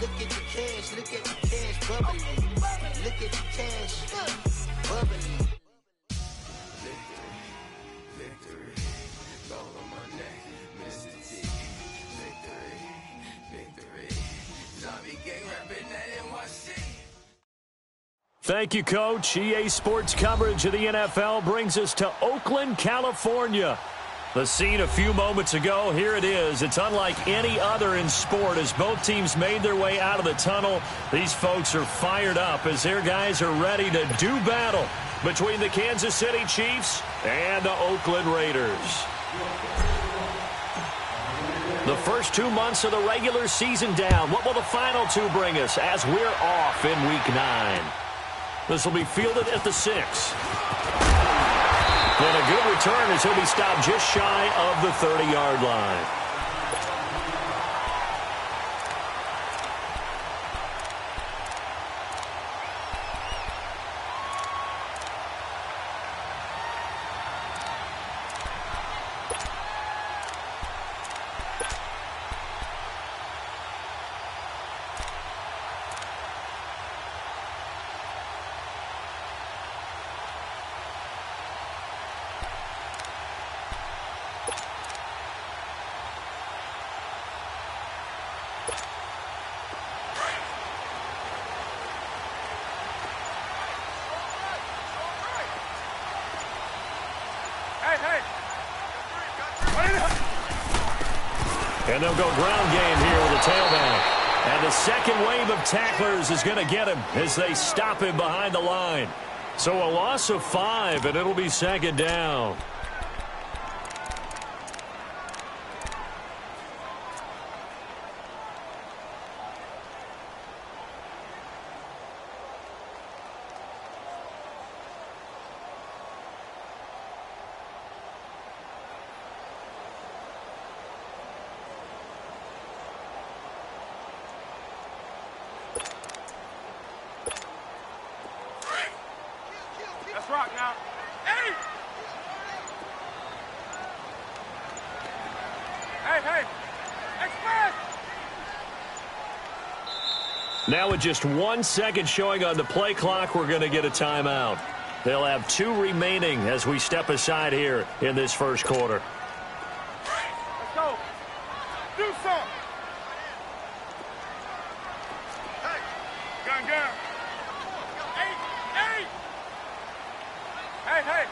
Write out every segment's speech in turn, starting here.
Look at the cash bubbling. Look at the cash bubbling. Victory, gold on my neck, Mr. T. Victory, Zombie gang rapping that NYC. Thank you, Coach. EA Sports coverage of the NFL brings us to Oakland, California. The scene a few moments ago, here it is. It's unlike any other in sport as both teams made their way out of the tunnel. These folks are fired up as their guys are ready to do battle between the Kansas City Chiefs and the Oakland Raiders. The first 2 months of the regular season down. What will the final two bring us as we're off in Week 9? This will be fielded at the 6. And a good return as he'll be stopped just shy of the 30-yard line. And they'll go ground game here with a tailback. And the second wave of tacklers is going to get him as they stop him behind the line. So a loss of 5, and it'll be second down. Now with just 1 second showing on the play clock, we're going to get a timeout. They'll have 2 remaining as we step aside here in this first quarter. Let's go. Do something. Hey. Gun. Hey.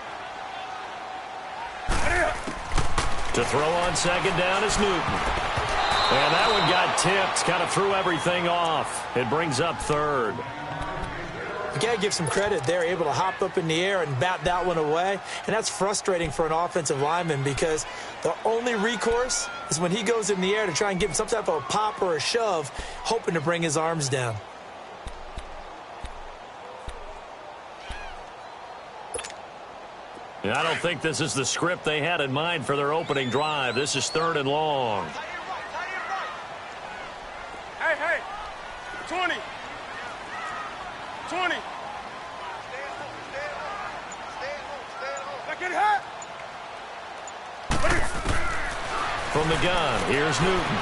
To throw on second down is Newton. And that one got tipped, kind of threw everything off. It brings up third. You got to give some credit. They're able to hop up in the air and bat that one away. And that's frustrating for an offensive lineman because the only recourse is when he goes in the air to try and give him some type of a pop or a shove, hoping to bring his arms down. And I don't think this is the script they had in mind for their opening drive. This is 3rd and long. Hey. 20. Get hot. From the gun, here's Newton.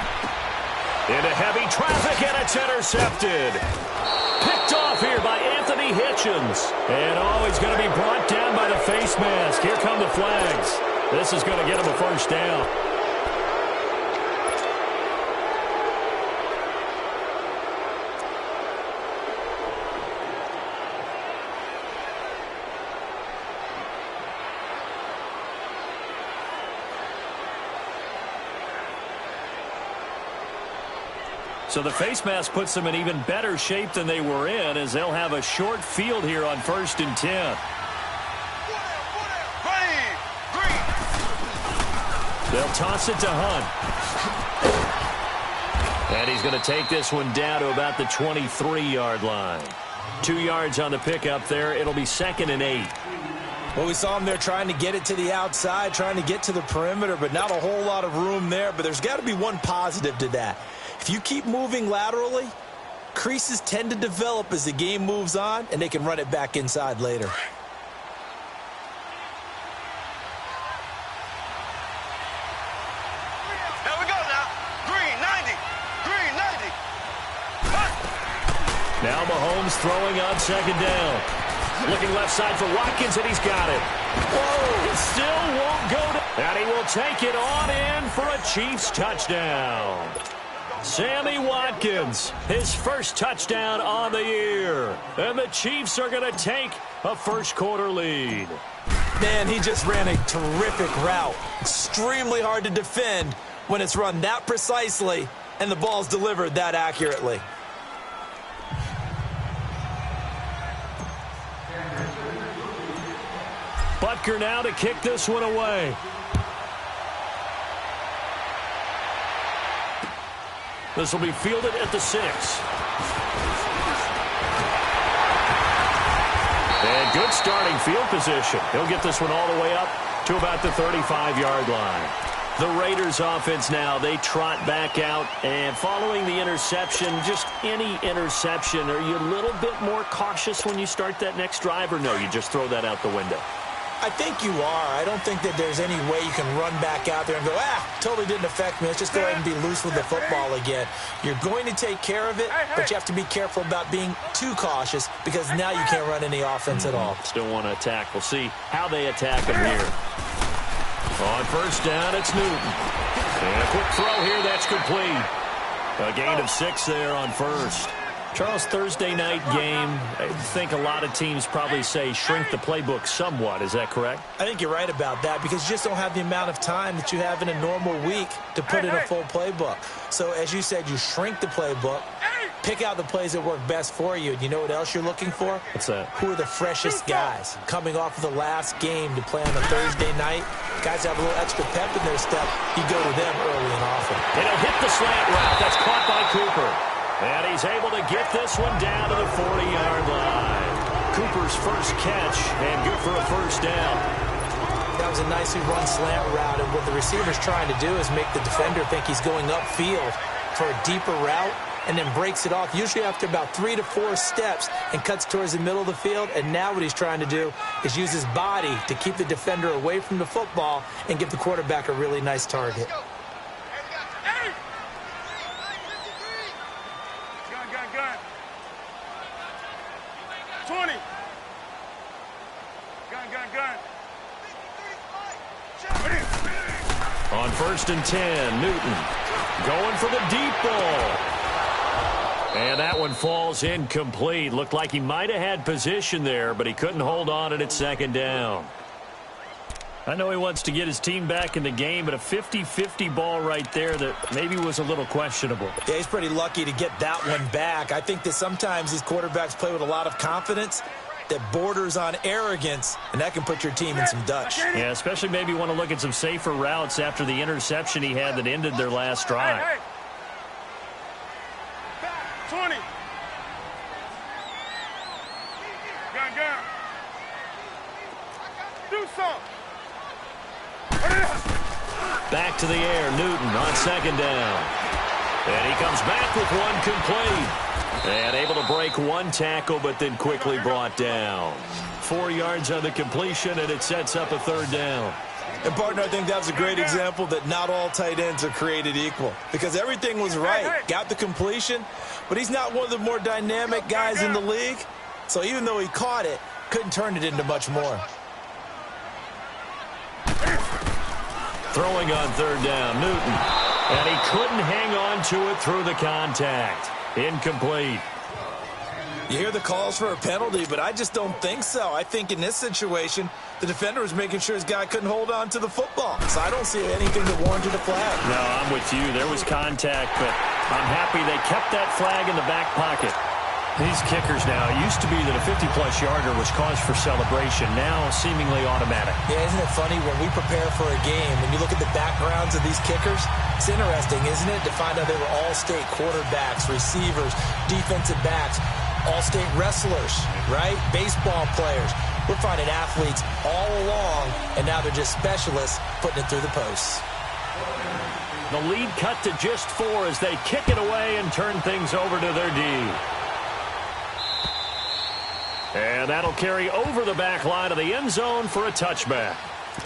Into heavy traffic, and it's intercepted. Picked off here by Anthony Hitchens. And he's going to be brought down by the face mask. Here come the flags. This is going to get him a first down. So the face mask puts them in even better shape than they were in as they'll have a short field here on 1st and 10. They'll toss it to Hunt. And he's going to take this one down to about the 23-yard line. 2 yards on the pickup there. It'll be 2nd and 8. Well, we saw him there trying to get it to the outside, trying to get to the perimeter, but not a whole lot of room there. But there's got to be one positive to that. If you keep moving laterally, creases tend to develop as the game moves on, and they can run it back inside later. Here we go now. Green 90. Now Mahomes throwing on second down. Looking left side for Watkins, and he's got it. Whoa! It still won't go down. And he will take it on in for a Chiefs touchdown. Sammy Watkins, his first touchdown on the year. And the Chiefs are going to take a first-quarter lead. Man, he just ran a terrific route. Extremely hard to defend when it's run that precisely and the ball's delivered that accurately. Butker now to kick this one away. This will be fielded at the 6. And good starting field position. He'll get this one all the way up to about the 35-yard line. The Raiders offense now, they trot back out, and following the interception, just any interception, are you a little bit more cautious when you start that next drive, or no, you just throw that out the window? I think you are. I don't think that there's any way you can run back out there and go, totally didn't affect me. Let's just go ahead and be loose with the football again. You're going to take care of it, but you have to be careful about being too cautious because now you can't run any offense at all. Still want to attack. We'll see how they attack him here. On first down, it's Newton. And a quick throw here, that's complete. A gain of 6 there on first. Charles, Thursday night game, I think a lot of teams probably say shrink the playbook somewhat. Is that correct? I think you're right about that because you just don't have the amount of time that you have in a normal week to put in a full playbook. So, as you said, you shrink the playbook, pick out the plays that work best for you. And you know what else you're looking for? What's that? Who are the freshest guys coming off of the last game to play on a Thursday night? Guys have a little extra pep in their step. You go to them early and often. And he'll hit the slant route. That's caught by Cooper. And he's able to get this one down to the 40-yard line. Cooper's first catch, and good for a first down. That was a nicely run slant route, and what the receiver's trying to do is make the defender think he's going upfield for a deeper route, and then breaks it off, usually after about 3 to 4 steps, and cuts towards the middle of the field. And now what he's trying to do is use his body to keep the defender away from the football and give the quarterback a really nice target. Gun. 20. Gun. On first and 10, Newton going for the deep ball. And that one falls incomplete. Looked like he might have had position there, but he couldn't hold on at second down. I know he wants to get his team back in the game, but a 50-50 ball right there that maybe was a little questionable. Yeah, he's pretty lucky to get that one back. I think that sometimes these quarterbacks play with a lot of confidence that borders on arrogance, and that can put your team in some Dutch. Yeah, especially maybe want to look at some safer routes after the interception he had that ended their last drive. 20. Gun. Do something. Back to the air, Newton on second down. And he comes back with one complete. And able to break one tackle, but then quickly brought down. 4 yards on the completion, and it sets up a third down. And, partner, I think that was a great example that not all tight ends are created equal. Because everything was right. Got the completion, but he's not one of the more dynamic guys in the league. So even though he caught it, couldn't turn it into much more. Throwing on third down, Newton. And he couldn't hang on to it through the contact. Incomplete. You hear the calls for a penalty, but I just don't think so. I think in this situation, the defender was making sure his guy couldn't hold on to the football. So I don't see anything that warranted a flag. No, I'm with you. There was contact, but I'm happy they kept that flag in the back pocket. These kickers now, it used to be that a 50-plus yarder was cause for celebration. Now, seemingly automatic. Yeah, isn't it funny when we prepare for a game, when you look at the backgrounds of these kickers, it's interesting, isn't it, to find out they were all-state quarterbacks, receivers, defensive backs, all-state wrestlers, right? Baseball players. We're finding athletes all along, and now they're just specialists putting it through the posts. The lead cut to just 4 as they kick it away and turn things over to their D. And that'll carry over the back line of the end zone for a touchback.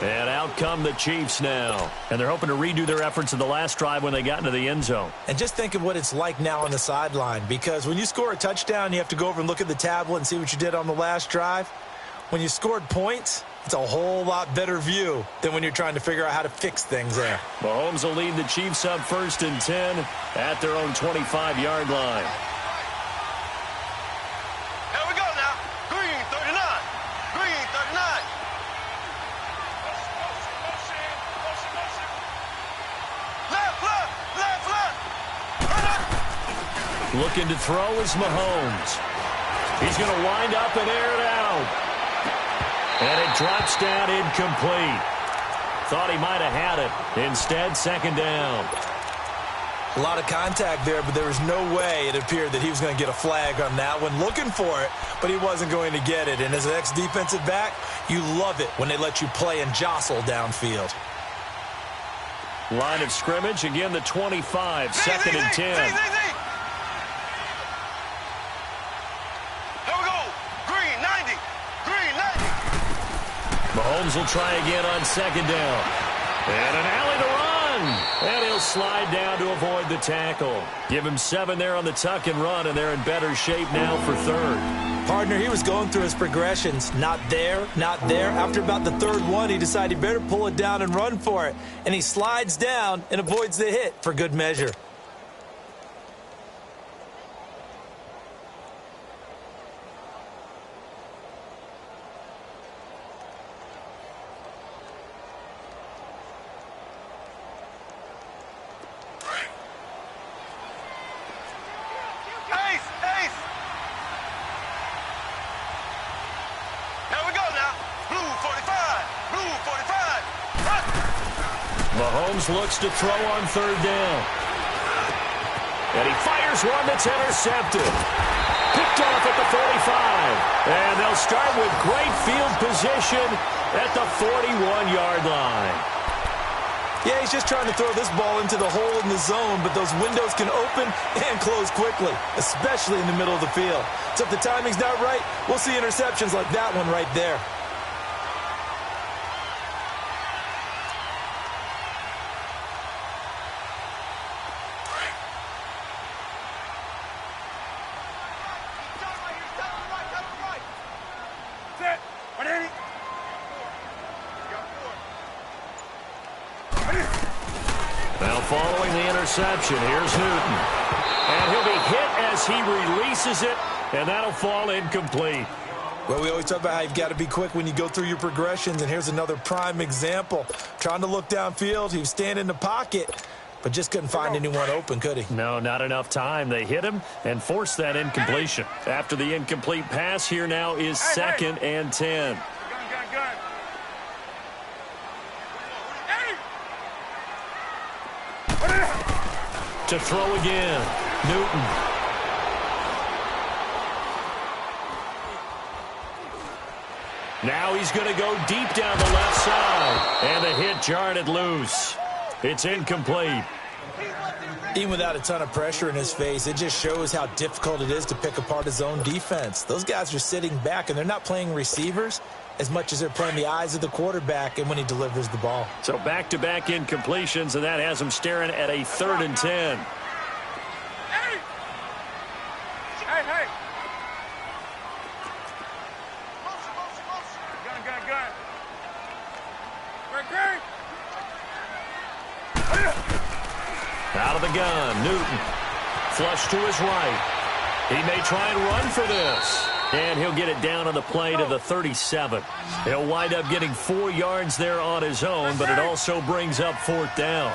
And out come the Chiefs now. And they're hoping to redo their efforts in the last drive when they got into the end zone. And just think of what it's like now on the sideline, because when you score a touchdown, you have to go over and look at the tablet and see what you did on the last drive. When you scored points, it's a whole lot better view than when you're trying to figure out how to fix things there. Mahomes will lead the Chiefs up 1st and 10 at their own 25-yard line. Here we go now. Green 39. Green 39. Left, left, left, left. Looking to throw is Mahomes. He's going to wind up and air it out. And it drops down incomplete. Thought he might have had it. Instead, 2nd down. A lot of contact there, but there was no way it appeared that he was going to get a flag on that one. Looking for it, but he wasn't going to get it. And as an ex-defensive back, you love it when they let you play and jostle downfield. Line of scrimmage, again the 25, 2nd and 10. Here we go. Green 90. Green 90. Mahomes will try again on 2nd down. And an alley to run. And he'll slide down to avoid the tackle. Give him 7 there on the tuck and run, and they're in better shape now for 3rd. Partner, he was going through his progressions. Not there, not there. After about the 3rd one, he decided he better pull it down and run for it. And he slides down and avoids the hit for good measure. Mahomes looks to throw on 3rd down. And he fires one that's intercepted. Picked off at the 45. And they'll start with great field position at the 41-yard line. Yeah, he's just trying to throw this ball into the hole in the zone, but those windows can open and close quickly, especially in the middle of the field. So if the timing's not right, we'll see interceptions like that one right there. Now following the interception, here's Newton. And he'll be hit as he releases it, and that'll fall incomplete. Well, we always talk about how you've got to be quick when you go through your progressions, and here's another prime example. Trying to look downfield, he was standing in the pocket, but just couldn't find anyone open, could he? No, not enough time. They hit him and forced that incompletion. After the incomplete pass, here now is 2nd and 10. Gun. To throw again, Newton. Now he's going to go deep down the left side. And the hit jarred it loose. It's incomplete. Even without a ton of pressure in his face, it just shows how difficult it is to pick apart his own defense. Those guys are sitting back, and they're not playing receivers as much as they're playing the eyes of the quarterback and when he delivers the ball. So back-to-back incompletions, and that has him staring at a 3rd and 10. Hey! Gun. Green. Out of the gun, Newton. Flush to his right. He may try and run for this. And he'll get it down on the play to the 37. He'll wind up getting 4 yards there on his own, but it also brings up 4th down.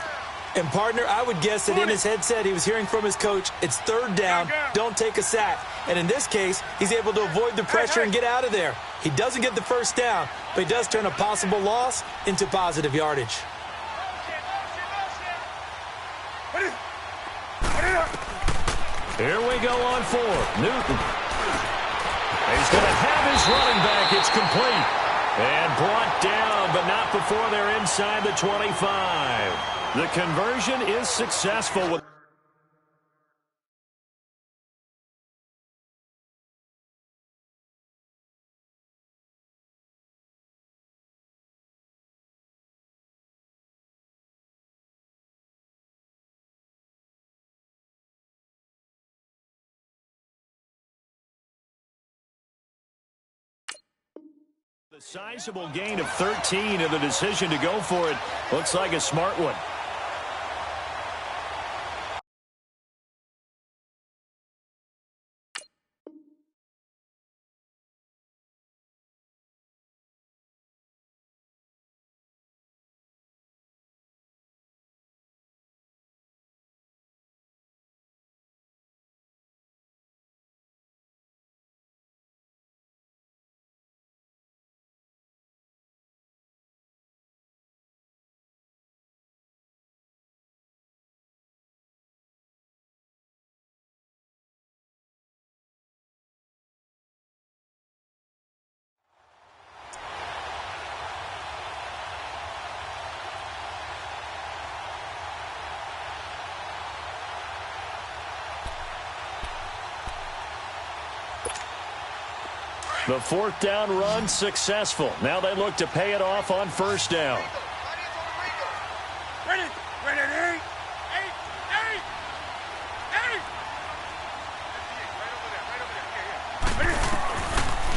And, partner, I would guess that in his headset he was hearing from his coach, it's 3rd down, don't take a sack. And in this case, he's able to avoid the pressure and get out of there. He doesn't get the 1st down, but he does turn a possible loss into positive yardage. Here we go on 4th. Newton. He's going to have his running back. It's complete. And brought down, but not before they're inside the 25. The conversion is successful. A sizable gain of 13, and the decision to go for it looks like a smart one. The fourth down run successful. Now they look to pay it off on first down. Ready, eight.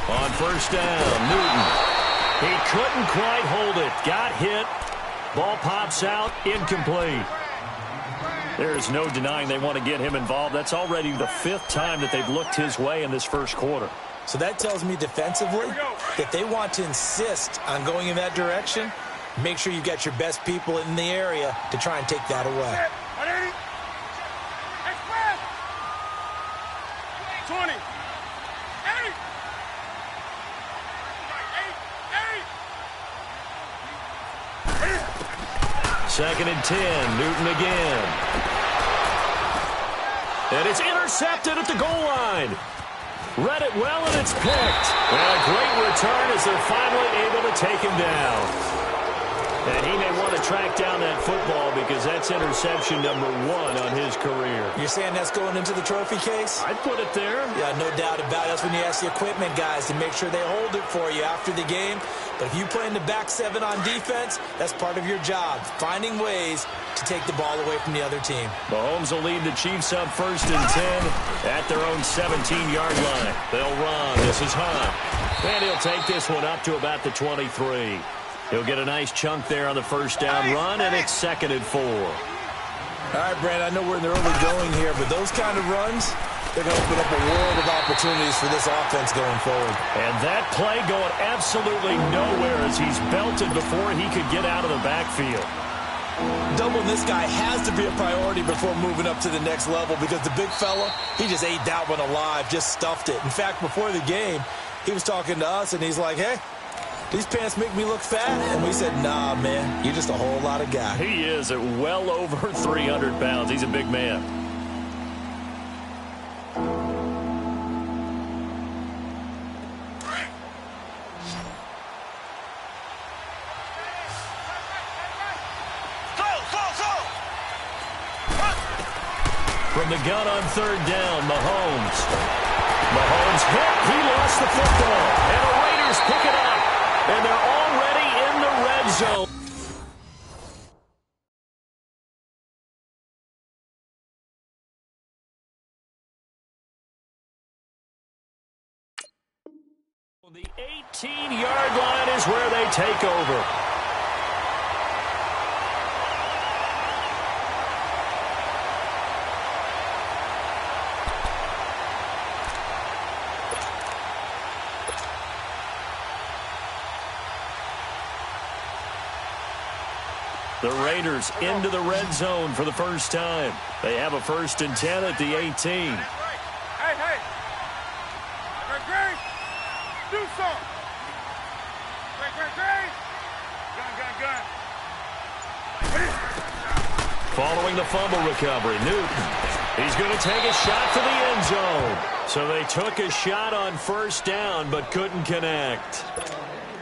On first down, Newton. He couldn't quite hold it. Got hit. Ball pops out, incomplete. There's no denying they want to get him involved. That's already the fifth time that they've looked his way in this first quarter. So that tells me defensively that they want to insist on going in that direction. Make sure you've got your best people in the area to try and take that away. 20. 2nd and 10, Newton again. And it's intercepted at the goal line. Read it well, and it's picked. And a great return as they're finally able to take him down. And he may want to track down that football because that's interception number 1 on his career. You're saying that's going into the trophy case? I'd put it there. Yeah, no doubt about it. That's when you ask the equipment guys to make sure they hold it for you after the game. But if you play in the back 7 on defense, that's part of your job, finding ways to take the ball away from the other team. Mahomes will lead the Chiefs up 1st and 10 at their own 17-yard line. They'll run. This is Hunt. And he'll take this one up to about the 23. He'll get a nice chunk there on the first down run, and it's 2nd and 4. All right, Brand, I know we're in the early going here, but those kind of runs, they're going to open up a world of opportunities for this offense going forward. And that play going absolutely nowhere as he's belted before he could get out of the backfield. Doubling this guy has to be a priority before moving up to the next level because the big fella, he just ate that one alive, just stuffed it. In fact, before the game, he was talking to us, and he's like, hey, these pants make me look fat. And we said, nah, man, you're just a whole lot of guy. He is at well over 300 pounds. He's a big man. From the gun on 3rd down, Mahomes. Mahomes hit. He lost the football. And the Raiders pick it up. And they're already in the red zone. The 18-yard line is where they take over. The Raiders into the red zone for the first time. They have a 1st and 10 at the 18. Hey. Gray. Do something. Gray. Gun. Following the fumble recovery, Newton. He's going to take a shot for the end zone. So they took a shot on 1st down but couldn't connect.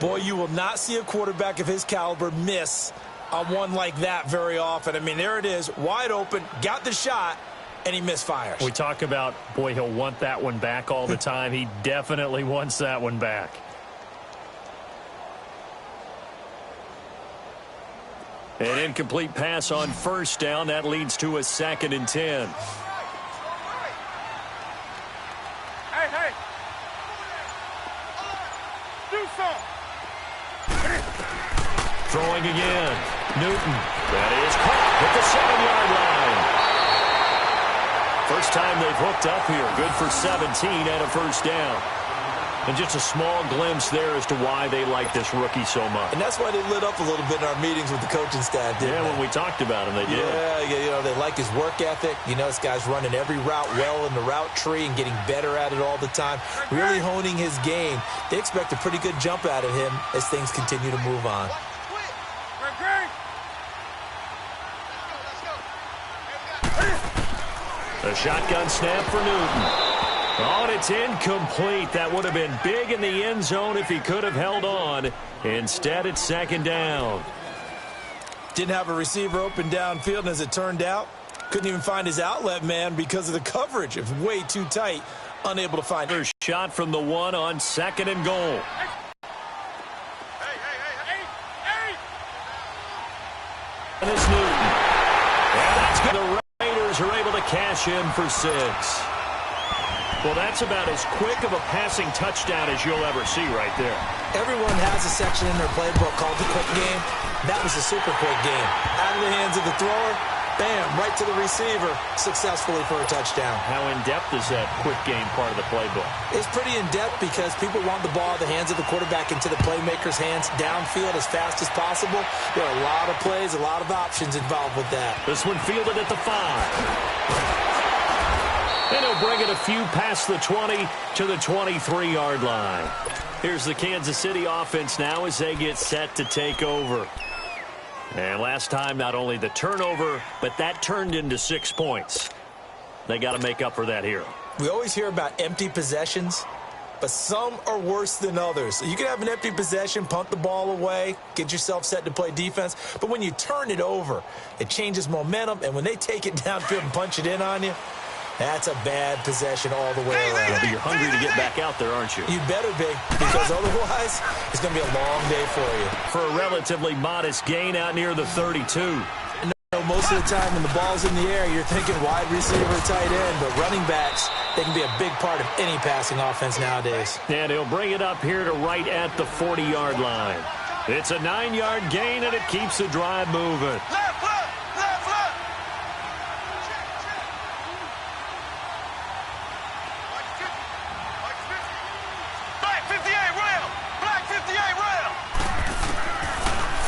Boy, you will not see a quarterback of his caliber miss on one like that very often. I mean, there it is, wide open, got the shot, and he misfires. We talk about, boy, he'll want that one back all the time. He definitely wants that one back. An incomplete pass on 1st down. That leads to a 2nd and 10. Hey. Do something. Throwing again. Newton. That is caught at the 7-yard line. First time they've hooked up here. Good for 17 and a first down. And just a small glimpse there as to why they like this rookie so much. And that's why they lit up a little bit in our meetings with the coaching staff, didn't they? Yeah, when we talked about him, they did. Yeah, they like his work ethic. This guy's running every route well in the route tree and getting better at it all the time, really honing his game. They expect a pretty good jump out of him as things continue to move on. A shotgun snap for Newton. Oh, and it's incomplete. That would have been big in the end zone if he could have held on. Instead, it's second down. Didn't have a receiver open downfield, and as it turned out, couldn't even find his outlet man because of the coverage. It was way too tight, unable to find it. Shot from the 1 on 2nd and goal. And it's Newton. And that's good. The Raiders are able to cash in for 6. Well, that's about as quick of a passing touchdown as you'll ever see right there. Everyone has a section in their playbook called the quick game. That was a super quick game. Out of the hands of the thrower, bam, right to the receiver, successfully for a touchdown. How in-depth is that quick game part of the playbook? It's pretty in-depth because people want the ball out of the hands of the quarterback into the playmaker's hands downfield as fast as possible. There are a lot of plays, a lot of options involved with that. This one fielded at the 5. And he'll bring it a few past the 20 to the 23-yard line. Here's the Kansas City offense now as they get set to take over. And last time, not only the turnover, but that turned into 6 points. They got to make up for that here. We always hear about empty possessions, but some are worse than others. You can have an empty possession, punt the ball away, get yourself set to play defense, but when you turn it over, it changes momentum, and when they take it downfield and punch it in on you, that's a bad possession all the way around. Yeah, but you're hungry to get back out there, aren't you? You better be, because otherwise it's going to be a long day for you. For a relatively modest gain out near the 32. Most of the time when the ball's in the air, you're thinking wide receiver, tight end, but running backs, they can be a big part of any passing offense nowadays. And he'll bring it up here to right at the 40-yard line. It's a 9-yard gain, and it keeps the drive moving.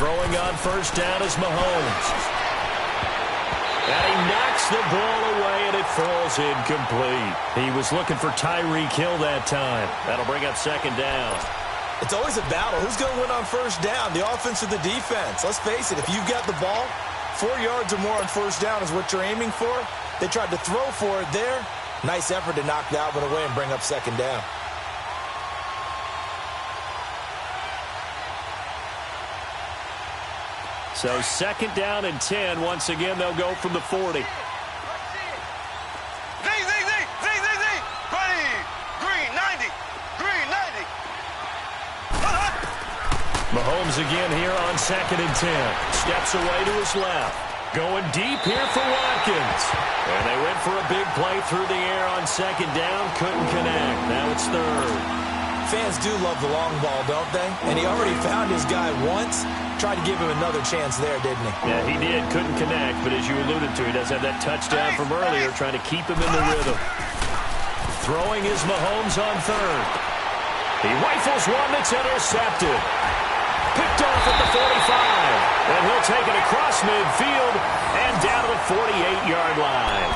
Throwing on first down is Mahomes. And he knocks the ball away, and it falls incomplete. He was looking for Tyreek Hill that time. That'll bring up second down. It's always a battle. Who's going to win on first down, the offense or the defense? Let's face it, if you've got the ball, 4 yards or more on first down is what you're aiming for. They tried to throw for it there. Nice effort to knock that one away and bring up second down. So second down and 10. Once again, they'll go from the 40. Mahomes again here on second and 10. Steps away to his left. Going deep here for Watkins. And they went for a big play through the air on second down. Couldn't connect. Now it's third. Fans do love the long ball, don't they? And he already found his guy once. Tried to give him another chance there, didn't he? Yeah, he did. Couldn't connect, but as you alluded to, he does have that touchdown from earlier, trying to keep him in the rhythm. Throwing is Mahomes on third. He rifles one that's intercepted. Picked off at the 45. And he'll take it across midfield and down to the 48-yard line.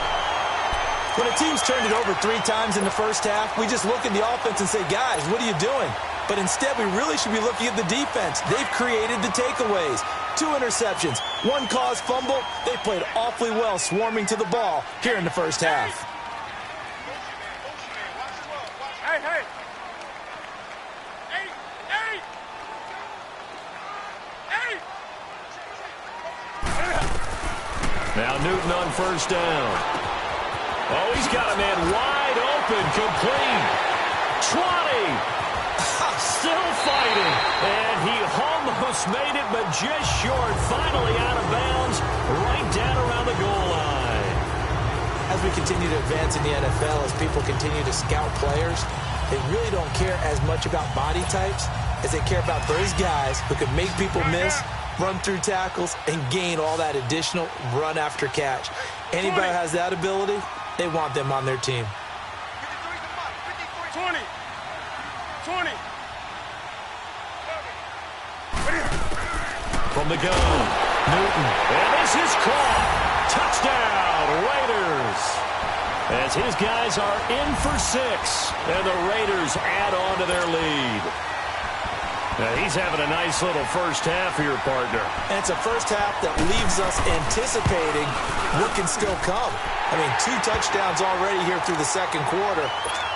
When a team's turned it over 3 times in the first half, we just look at the offense and say, guys, what are you doing? But instead, we really should be looking at the defense. They've created the takeaways. 2 interceptions, 1 caused fumble. They played awfully well swarming to the ball here in the first half. Now Newton on first down. Oh, he's got a man wide open, complete. 20. Still fighting. And he almost made it, but just short. Finally out of bounds, right down around the goal line. As we continue to advance in the NFL, as people continue to scout players, they really don't care as much about body types as they care about those guys who can make people miss run through tackles, and gain all that additional run after catch. Anybody who has that ability, they want them on their team. 20. 20. From the gun, Newton. And this is caught. Touchdown, Raiders. As his guys are in for 6, and the Raiders add on to their lead. Now, he's having a nice little first half here, partner. And it's a first half that leaves us anticipating what can still come. I mean, 2 touchdowns already here through the second quarter.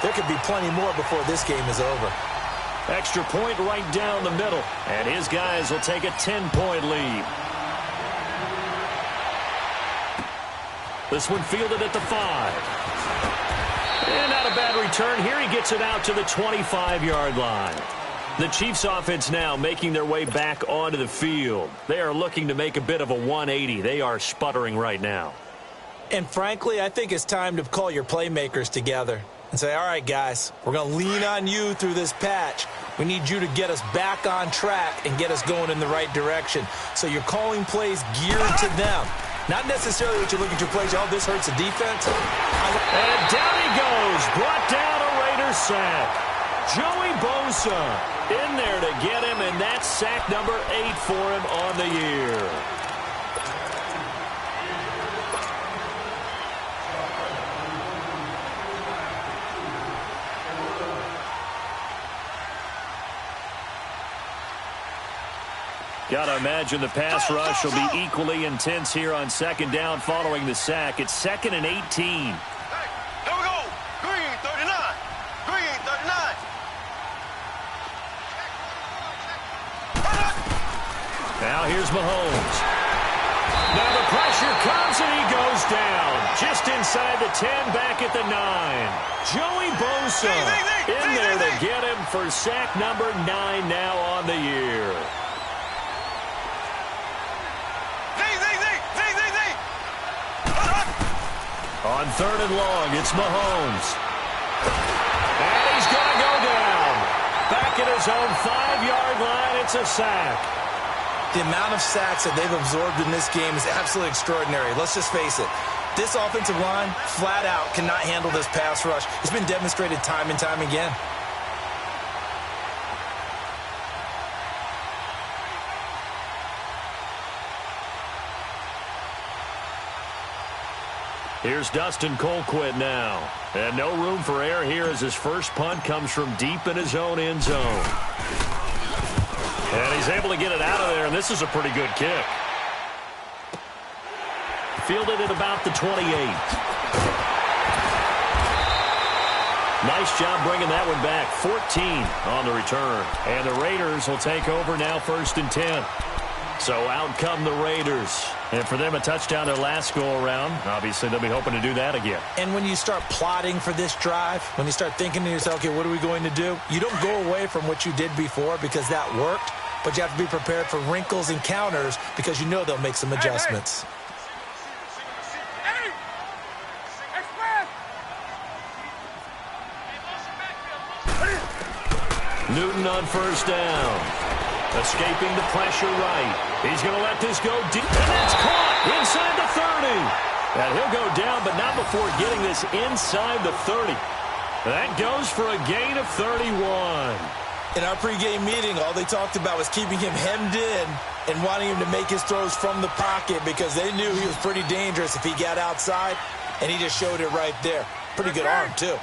There could be plenty more before this game is over. Extra point right down the middle, and his guys will take a 10-point lead. This one fielded at the 5. And not a bad return here. He gets it out to the 25-yard line. The Chiefs offense now making their way back onto the field. They are looking to make a bit of a 180. They are sputtering right now. And frankly, I think it's time to call your playmakers together and say, all right, guys, we're going to lean on you through this patch. We need you to get us back on track and get us going in the right direction. So you're calling plays geared to them. Not necessarily what you look at your plays, oh, this hurts the defense. And down he goes. Brought down a Raiders sack. Joey Bosa in there to get him, and that's sack number 8 for him on the year. Got to imagine the pass rush will be equally intense here on second down following the sack. It's 2nd and 18. Hey, here we go. Green 39. Green 39. Now here's Mahomes. Now the pressure comes and he goes down. Just inside the 10, back at the 9. Joey Bosa in there to get him for sack number 9 now on the year. On 3rd and long, it's Mahomes. And he's going to go down. Back at his own 5-yard line, it's a sack. The amount of sacks that they've absorbed in this game is absolutely extraordinary. Let's just face it. This offensive line, flat out, cannot handle this pass rush. It's been demonstrated time and time again. Here's Dustin Colquitt now. And no room for error here as his first punt comes from deep in his own end zone. And he's able to get it out of there, and this is a pretty good kick. Fielded at about the 28. Nice job bringing that one back. 14 on the return. And the Raiders will take over now 1st and 10. So out come the Raiders. And for them, a touchdown their last go-around. Obviously, they'll be hoping to do that again. And when you start plotting for this drive, when you start thinking to yourself, okay, what are we going to do? You don't go away from what you did before because that worked, but you have to be prepared for wrinkles and counters because you know they'll make some adjustments. Newton on 1st down. Escaping the pressure right. He's going to let this go deep, and that's caught inside the 30. And he'll go down, but not before getting this inside the 30. That goes for a gain of 31. In our pregame meeting, all they talked about was keeping him hemmed in and wanting him to make his throws from the pocket because they knew he was pretty dangerous if he got outside, and he just showed it right there. Pretty good arm, too.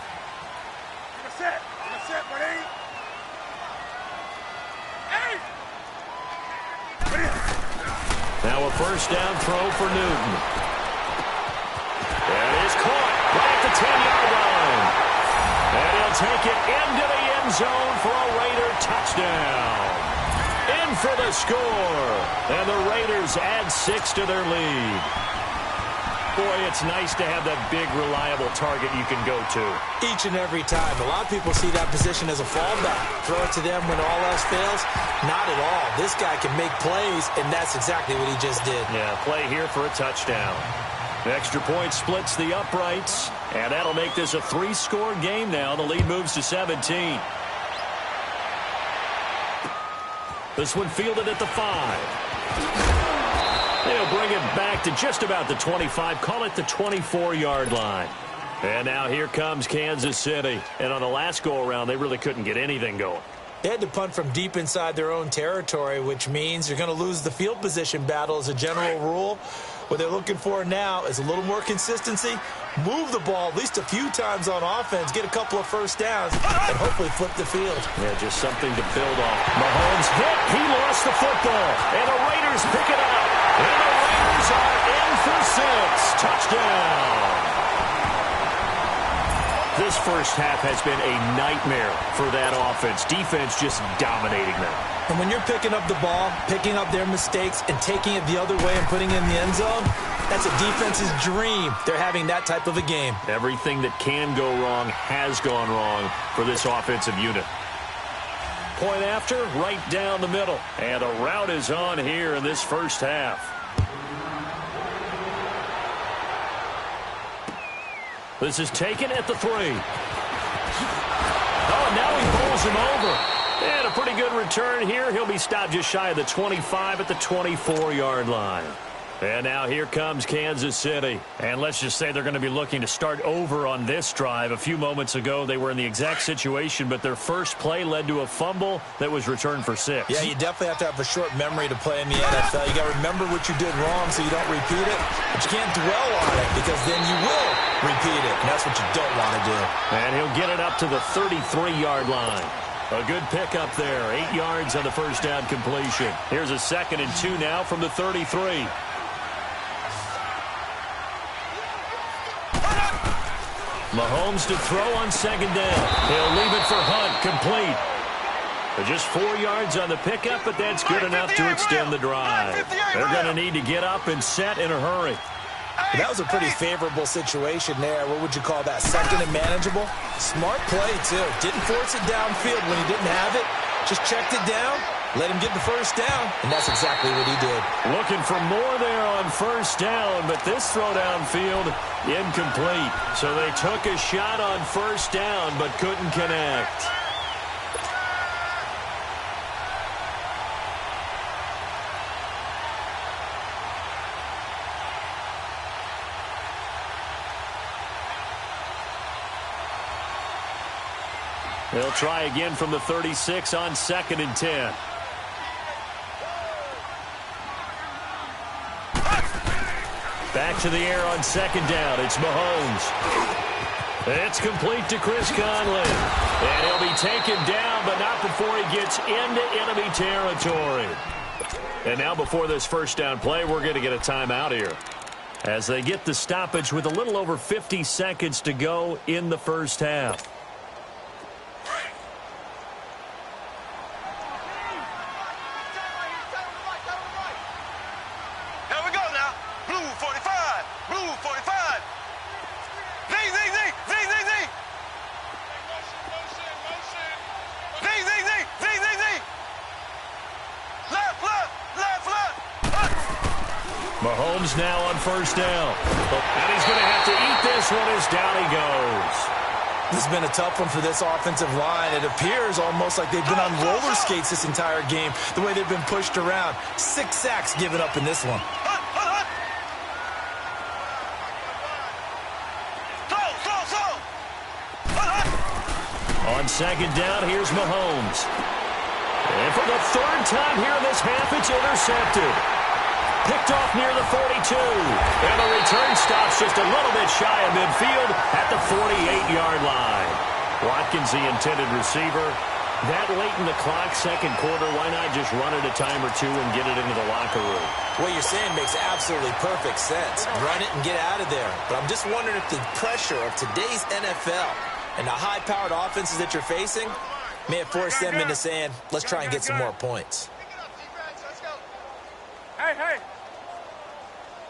Now a 1st down throw for Newton. And it's caught right at the 10-yard line. And he'll take it into the end zone for a Raider touchdown. In for the score. And the Raiders add 6 to their lead. Boy, it's nice to have that big, reliable target you can go to. Each and every time. A lot of people see that position as a fallback. Throw it to them when all else fails. Not at all. This guy can make plays, and that's exactly what he just did. Yeah, play here for a touchdown. The extra point splits the uprights, and that'll make this a 3-score game now. The lead moves to 17. This one fielded at the 5. They'll bring it back to just about the 25, call it the 24-yard line. And now here comes Kansas City. And on the last go-around, they really couldn't get anything going. They had to punt from deep inside their own territory, which means you're going to lose the field position battle as a general rule. What they're looking for now is a little more consistency, move the ball at least a few times on offense, get a couple of first downs, and hopefully flip the field. Yeah, just something to build off. Mahomes hit. He lost the football. And the Raiders pick it up. And the Raiders are in for 6. Touchdown. This first half has been a nightmare for that offense. Defense just dominating them. And when you're picking up the ball, picking up their mistakes, and taking it the other way and putting it in the end zone, that's a defense's dream. They're having that type of a game. Everything that can go wrong has gone wrong for this offensive unit. Point after, right down the middle. And a rout is on here in this first half. This is taken at the 3. Oh, now he pulls him over. And a pretty good return here. He'll be stopped just shy of the 25 at the 24-yard line. And now here comes Kansas City. And let's just say they're going to be looking to start over on this drive. A few moments ago, they were in the exact situation, but their first play led to a fumble that was returned for 6. Yeah, you definitely have to have a short memory to play in the NFL. You got to remember what you did wrong so you don't repeat it. But you can't dwell on it because then you will repeat it. And that's what you don't want to do. And he'll get it up to the 33-yard line. A good pickup there. 8 yards on the first down completion. Here's a 2nd and 2 now from the 33. Mahomes to throw on 2nd down. He'll leave it for Hunt, complete. Just 4 yards on the pickup, but that's good enough to extend the drive. They're going to need to get up and set in a hurry. That was a pretty favorable situation there. What would you call that? 2nd and manageable? Smart play, too. Didn't force it downfield when he didn't have it. Just checked it down, let him get the first down, and that's exactly what he did. Looking for more there on first down, but this throw downfield incomplete. So they took a shot on first down, but couldn't connect. They'll try again from the 36 on 2nd and 10. Back to the air on 2nd down. It's Mahomes. It's complete to Chris Conley. And he'll be taken down, but not before he gets into enemy territory. And now before this first down play, we're going to get a timeout here, as they get the stoppage with a little over 50 seconds to go in the first half. Mahomes now on first down. And he's going to have to eat this one as down he goes. This has been a tough one for this offensive line. It appears almost like they've been on roller skates this entire game, the way they've been pushed around. 6 sacks given up in this one. On 2nd down, here's Mahomes. And for the 3rd time here in this half, it's intercepted. Picked off near the 42. And the return stops just a little bit shy of midfield at the 48-yard line. Watkins, the intended receiver. That late in the clock, 2nd quarter, why not just run it a time or two and get it into the locker room? What you're saying makes absolutely perfect sense. Run it and get out of there. But I'm just wondering if the pressure of today's NFL and the high-powered offenses that you're facing may have forced them into saying, let's try and get some more points. Hey!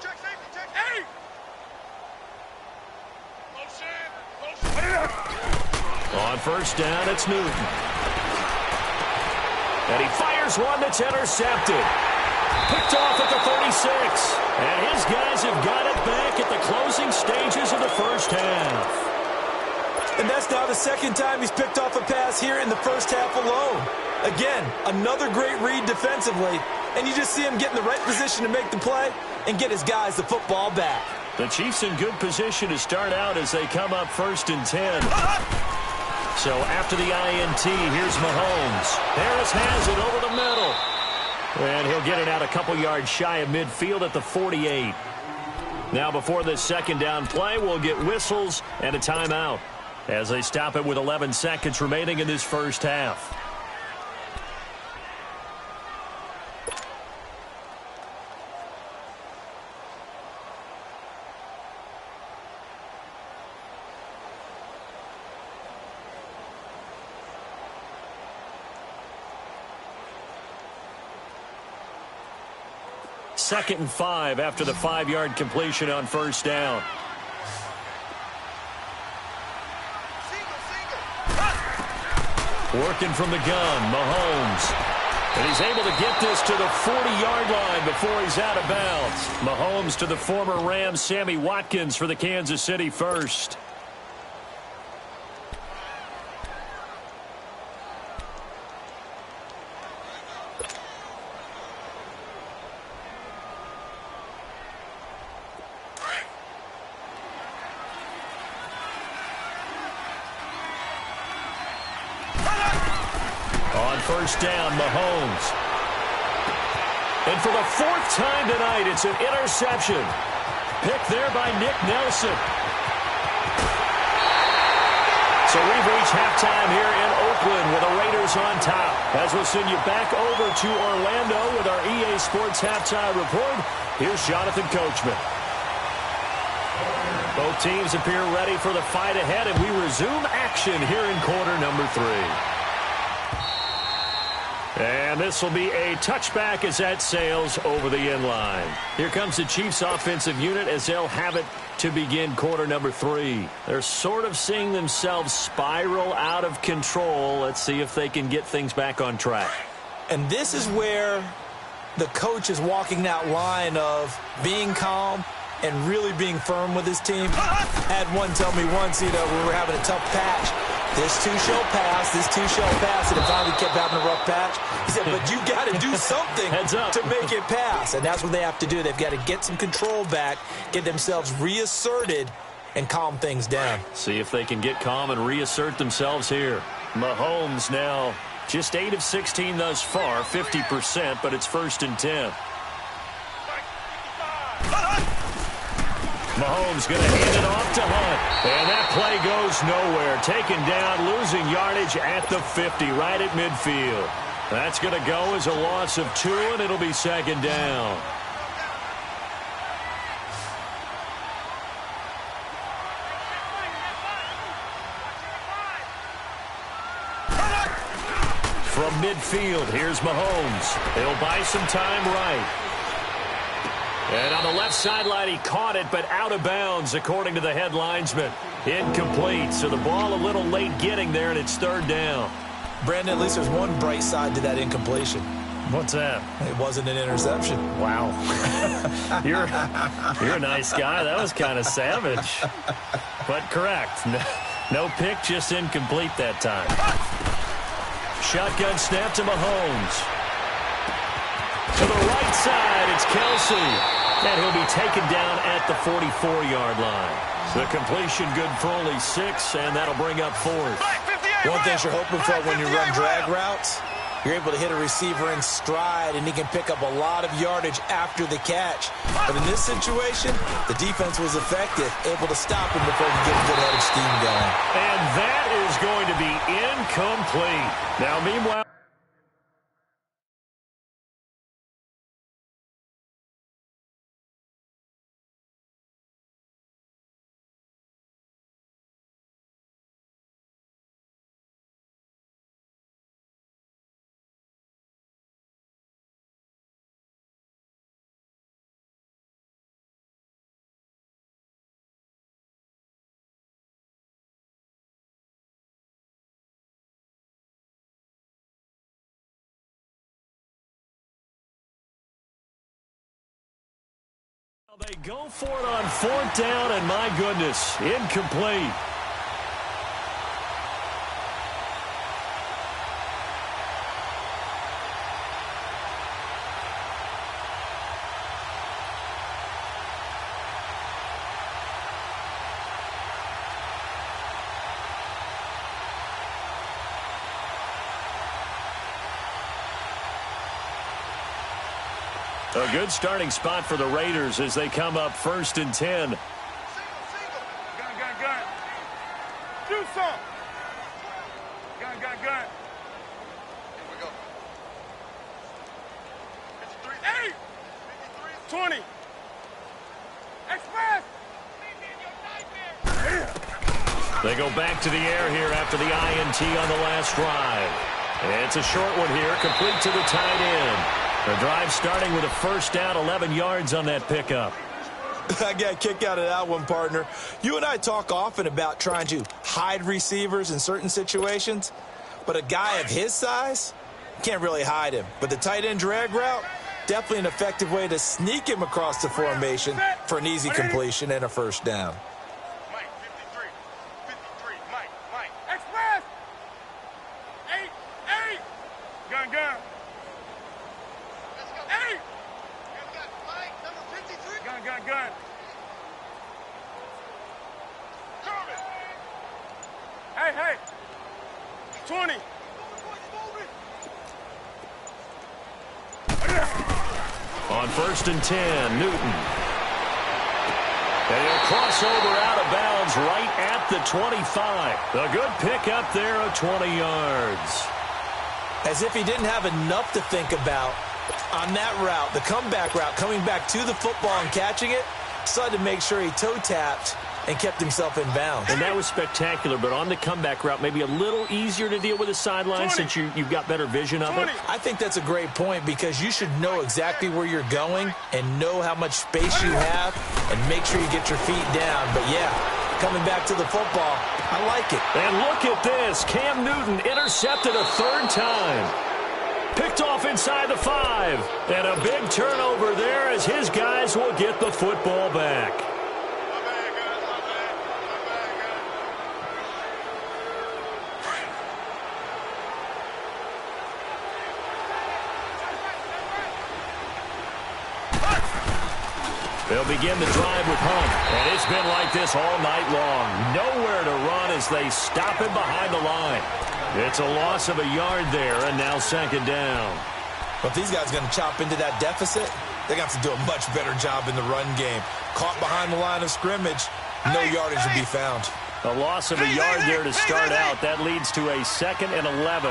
Check safety, check. Hey! On first down, it's Newton. And he fires one that's intercepted. Picked off at the 36. And his guys have got it back at the closing stages of the first half. And that's now the second time he's picked off a pass here in the first half alone. Again, another great read defensively, and you just see him get in the right position to make the play and get his guys the football back. The Chiefs in good position to start out as they come up 1st and 10. So after the INT, here's Mahomes. Harris has it over the middle. And he'll get it out a couple yards shy of midfield at the 48. Now before this second down play, we'll get whistles and a timeout as they stop it with 11 seconds remaining in this first half. Second and 5 after the 5-yard completion on first down. Working from the gun, Mahomes. And he's able to get this to the 40-yard line before he's out of bounds. Mahomes to the former Rams, Sammy Watkins for the Kansas City first. First down, Mahomes. And for the 4th time tonight, it's an interception. Picked there by Nick Nelson. So we've reached halftime here in Oakland with the Raiders on top. As we'll send you back over to Orlando with our EA Sports Halftime Report, here's Jonathan Coachman. Both teams appear ready for the fight ahead, and we resume action here in quarter number 3. And this will be a touchback as that sails over the end line. Here comes the Chiefs offensive unit as they'll have it to begin quarter number 3. They're sort of seeing themselves spiral out of control. Let's see if they can get things back on track. And this is where the coach is walking that line of being calm and really being firm with his team. I had one tell me once, we were having a tough patch. This too shall pass, this too shall pass, and it finally kept having a rough patch. He said, but you got to do something to make it pass, and that's what they have to do. They've got to get some control back, get themselves reasserted, and calm things down. See if they can get calm and reassert themselves here. Mahomes now just 8 of 16 thus far, 50%, but it's 1st and 10. Mahomes going to hand it off to Hunt. And that play goes nowhere. Taken down, losing yardage at the 50, right at midfield. That's going to go as a loss of 2, and it'll be 2nd down. From midfield, here's Mahomes. He'll buy some time right. And on the left sideline, he caught it, but out of bounds, according to the head linesman. Incomplete, so the ball a little late getting there, and it's 3rd down. Brandon, at least there's one bright side to that incompletion. What's that? It wasn't an interception. Wow. You're a nice guy. That was kind of savage. But correct. No pick, just incomplete that time. Shotgun snap to Mahomes. To the right side, it's Kelsey. And he'll be taken down at the 44-yard line. The completion good for only 6, and that'll bring up 4th. One thing you're hoping for when you run drag routes, you're able to hit a receiver in stride, and he can pick up a lot of yardage after the catch. But in this situation, the defense was effective, able to stop him before he could get a good head of steam going. And that is going to be incomplete. Now, meanwhile, they go for it on 4th down, and my goodness, incomplete. A good starting spot for the Raiders as they come up 1st and 10. Gun. Do some. Gun. Here we go. 53. 20. Express. They go back to the air here after the INT on the last drive. It's a short one here, complete to the tight end. The drive starting with a 1st down, 11 yards on that pickup. I got a kick out of that one, partner. You and I talk often about trying to hide receivers in certain situations, but a guy of his size can't really hide him. But the tight end drag route, definitely an effective way to sneak him across the formation for an easy completion and a 1st down. Mike, 53. Mike. Express. 8. Gun. Let's go. 8. Mike, number 53. Gun. Coming. Hey. 20. On 1st and 10, Newton. And he'll cross over out of bounds right at the 25. A good pick up there of 20 yards. As if he didn't have enough to think about on that route, the comeback route, coming back to the football and catching it, decided to make sure he toe-tapped and kept himself in bounds. And that was spectacular, but on the comeback route, maybe a little easier to deal with the sideline since you've got better vision of it. I think that's a great point because you should know exactly where you're going and know how much space you have and make sure you get your feet down. But, yeah, coming back to the football, I like it. And look at this. Cam Newton intercepted a 3rd time. Picked off inside the 5. And a big turnover there as his guys will get the football back. They'll begin the drive with Hunt, and it's been like this all night long. Nowhere to run as they stop him behind the line. It's a loss of a yard there, and now 2nd down. But these guys are going to chop into that deficit. They're going to have to do a much better job in the run game. Caught behind the line of scrimmage, no yardage to be found. A loss of a yard there to start out. That leads to a 2nd and 11.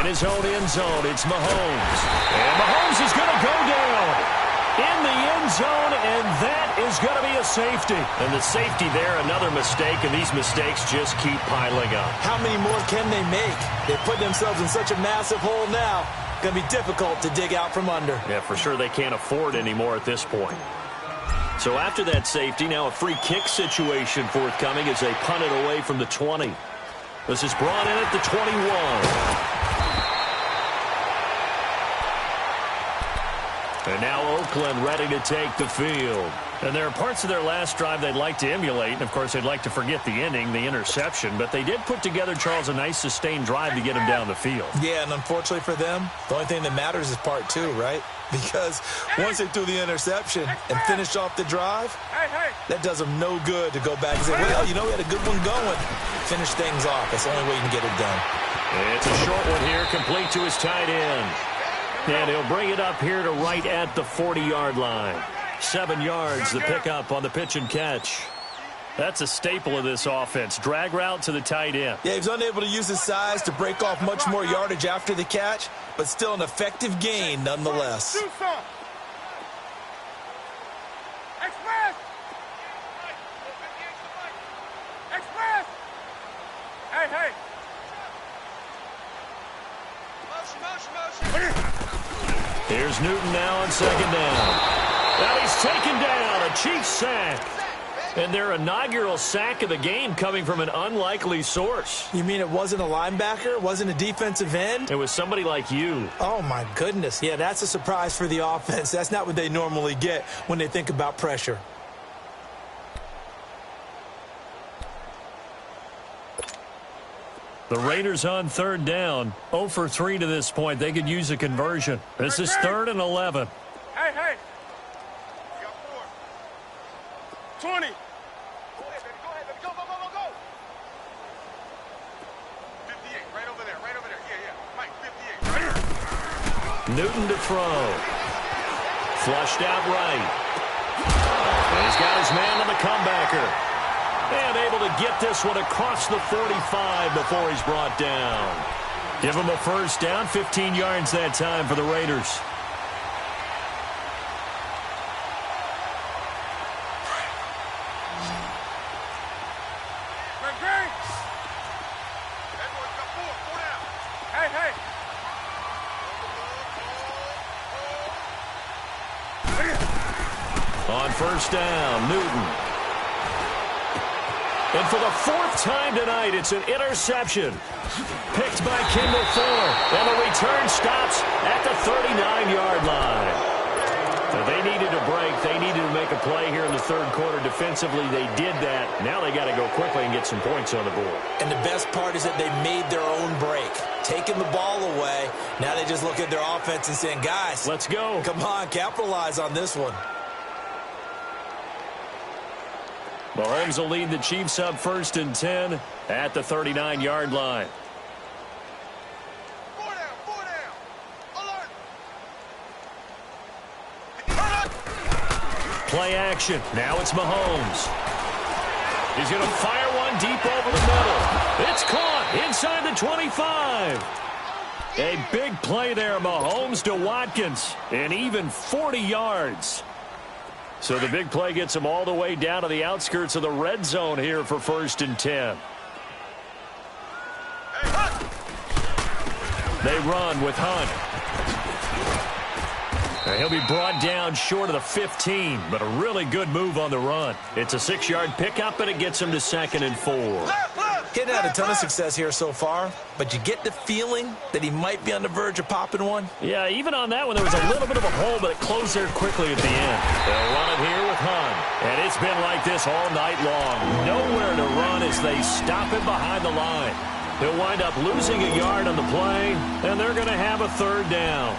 In his own end zone, it's Mahomes. And Mahomes is going to go down in the end zone, and that is going to be a safety. And the safety there, another mistake, and these mistakes just keep piling up. How many more can they make? They put themselves in such a massive hole now. Going to be difficult to dig out from under. Yeah, for sure they can't afford any more at this point. So after that safety, now a free kick situation forthcoming as they punt it away from the 20. This is brought in at the 21. And now Oakland ready to take the field. And there are parts of their last drive they'd like to emulate. And, of course, they'd like to forget the ending, the interception. But they did put together, Charles, a nice sustained drive to get him down the field. Yeah, and unfortunately for them, the only thing that matters is part 2, right? Because once they threw the interception and finished off the drive, that does them no good to go back and say, well, you know, we had a good one going. Finish things off. That's the only way you can get it done. It's a short one here, complete to his tight end. And he'll bring it up here to right at the 40-yard line. 7 yards, the pickup on the pitch and catch. That's a staple of this offense. Drag route to the tight end. Yeah, he was unable to use his size to break off much more yardage after the catch, but still an effective gain nonetheless. Express! Express! Hey! Motion. Here's Newton now on 2nd down. And he's taken down, a Chiefs sack. And their inaugural sack of the game coming from an unlikely source. You mean it wasn't a linebacker? It wasn't a defensive end? It was somebody like you. Oh, my goodness. Yeah, that's a surprise for the offense. That's not what they normally get when they think about pressure. The Raiders on 3rd down. 0 for 3 to this point. They could use a conversion. This is 3rd and 11. Hey. You got 4. 20. Go ahead, baby. Go. 58. Right over there. Yeah. Mike, 58. Newton to throw. Flushed out right. And he's got his man on the comebacker. And able to get this one across the 45 before he's brought down. Give him a first down, 15 yards that time for the Raiders. On first down, Newton. And for the fourth time tonight, it's an interception. Picked by Kendall Fuller. And the return stops at the 39-yard line. Now they needed a break. They needed to make a play here in the third quarter. Defensively, they did that. Now they got to go quickly and get some points on the board. And the best part is that they made their own break. Taking the ball away. Now they just look at their offense and saying, guys, let's go. Come on, capitalize on this one. Mahomes will lead the Chiefs up 1st and 10 at the 39-yard line. Play action. Now it's Mahomes. He's going to fire one deep over the middle. It's caught inside the 25. A big play there, Mahomes to Watkins, and even 40 yards. So the big play gets him all the way down to the outskirts of the red zone here for 1st and 10. They run with Hunt. Now he'll be brought down short of the 15, but a really good move on the run. It's a 6-yard pickup, and it gets him to 2nd and 4. He hadn't had a ton of success here so far, but you get the feeling that he might be on the verge of popping one. Yeah, even on that one, there was a little bit of a hole, but it closed there quickly at the end. They'll run it here with Hunt. And it's been like this all night long. Nowhere to run as they stop him behind the line. He'll wind up losing a yard on the play, and they're going to have a 3rd down.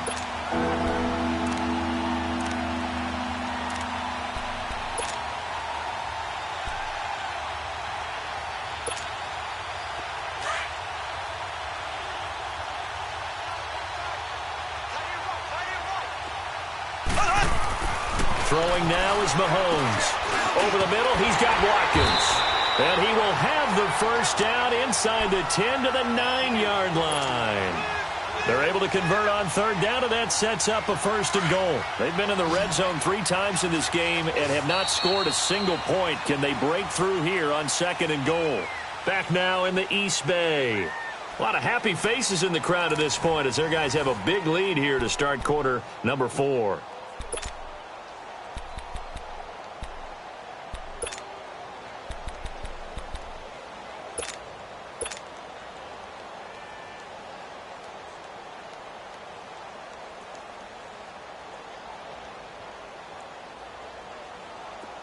Throwing now is Mahomes. Over the middle, he's got Watkins. And he will have the first down inside the 10 to the 9-yard line. They're able to convert on 3rd down, and that sets up a 1st and goal. They've been in the red zone 3 times in this game and have not scored a single point. Can they break through here on 2nd and goal? Back now in the East Bay. A lot of happy faces in the crowd at this point as their guys have a big lead here to start quarter number 4.